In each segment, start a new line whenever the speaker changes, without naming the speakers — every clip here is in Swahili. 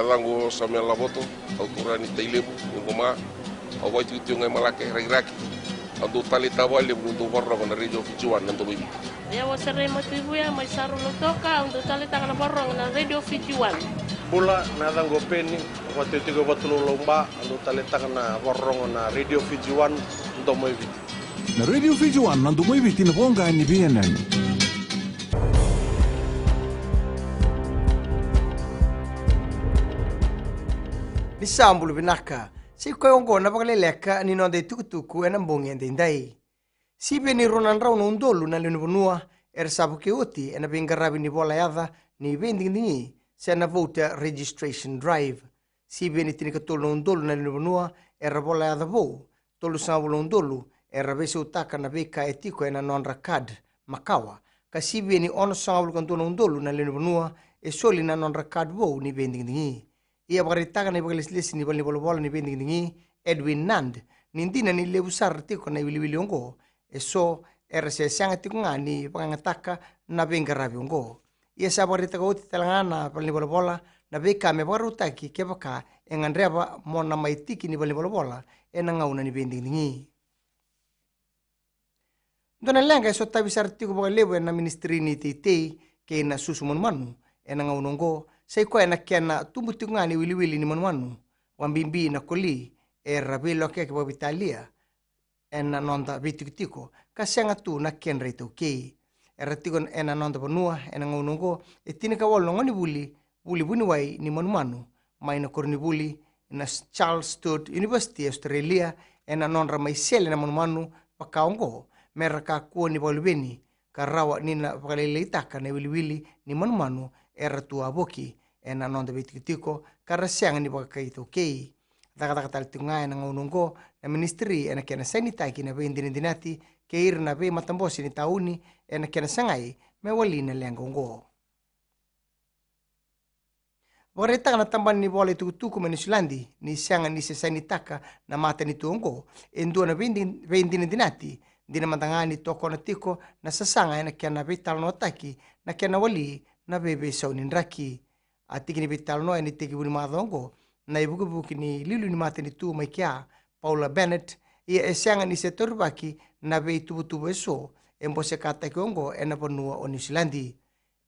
nalango sa mela voto autura ni tailebu ngoma awai tu ngai malake raki ando talita wale mundu warra na radio fijuan nanto bibi
ya wasare motivuya mai saru lotoka ando talita kana warra na radio fijuan
bula nalango peni watu tigo batulo lomba ando talita kana warra na radio fijuan ndo moibi
na radio fijuan ndo moibi tinabonga ni BNN.
Bisambulu binaka si koyongo na Vakaleleka ni nonde tukutuku enambongi endendai si beni ronan rau no ndolu na lenubunua sabu ke uti ena bingarabi ni bola yada ni vendingi sena voter registration drive si beni tinikatolo no ndolu na lenubunua bola yada vo tolu sabu ndolu bese utaka na beka etiko ena nonra card makawa kasi beni ono sabu kantono ndolu na lenubunua soli na nonra card vo ni vendingi ia bagaritaga na bagalislis ni bola ni bendingi Edwin Nand nindina ni lebusar tiko na wili ongo eso RC sanga tiko ngani pangataka na bengarabi ongo ia sa bagaritaga uti talangana ni bola na beka me barutaki kebaka engandreba mona maitiki ni bola enangauna ni bendingi dona lenga eso tabisar tiko bagalebo na ministry ni tite ke na susumon manu enangauna ongo sei koe na kena tumbutingani wili ni manuanu wambimbi na koli rabelo ke babitalia ena nonda bitikitiko kasenga tu na kenre to ke tiko ena nonda bonua ena ngonongo etinika wolo ngoni buli buni wai ni manuanu maina korni buli na Charles Sturt University Australia ena nonra mai sele na manuanu pakaongo meraka ko ni bolbeni karawa nina Vakaleleka na wili ni manuanu tu aboki ena nonda bitikitiko karasiang ni bakaito kei daga tal tunga ena ngonongo na ministry ena kena sanita kina be indinati keir na be matambosi ni tauni ena kena sangai me wali na lengongo Wareta na tamban ni bola tukutuku menusulandi ni sanga ni sanitaka na mata ni tuongo endo na be indinati dina matangani toko na tiko na sasanga ena kena be talnotaki na kena wali na bebe saunin raki atiki ni bital no ni tiki buni madongo na ibuku ni lilu ni mateni tu mai kia Paula Bennett ia esanga ni setorbaki na be tubu eso embose kata kongo ena ponua o New Zealand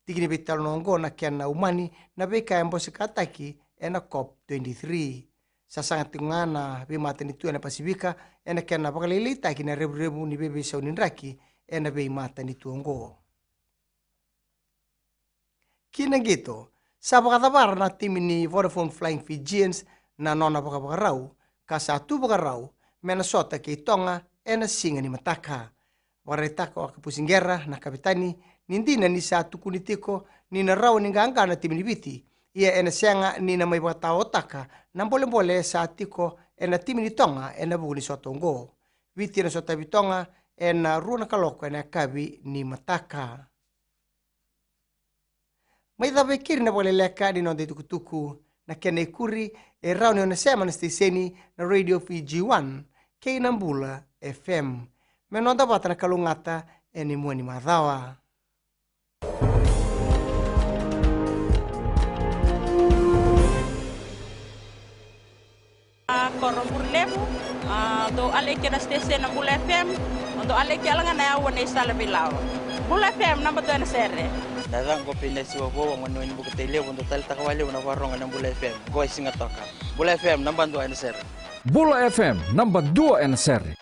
tiki ni bital no ngo na kiana umani na be ka embose kata ki ena COP23 sasanga tingana be mateni tu ena Pasifika ena kiana Vakaleleka ki na rebu ni bebe saunin raki ena be mateni tu ngo kina gitu sabagadabar na timi ni Vodafone Flying Fijians na nona bagabarau kasa tu bagarau Minnesota ke tonga ena singa ni mataka waretaka wa kapusingera na kapitani nindina ni sa tukunitiko ni na rau ni ganga na timi ni biti ia ena senga ni na mai bata otaka na bole sa tiko ena timi ni tonga ena buguni sotongo biti na sota bitonga ena runa kaloko ena kabi ni mataka Mai dabe kiri na Vakaleleka ni nonde tukutuku na kene kuri rauni ona sema na steseni na radio FG1 ke Nambula FM. Menonda bata na kalungata eni muani madhawa.
Koromur lemu do aleke na stesen Nambula FM do aleke alanga na yawa na isala bilaw. Nambula FM namba to na serre.
Dadang ko pinasiwa po ang ano yung bukatili untuk tali takawali na warong ng Bula FM. Go singa toka. Bula FM namba 2 NSR.
Bula FM namba 2 NSR.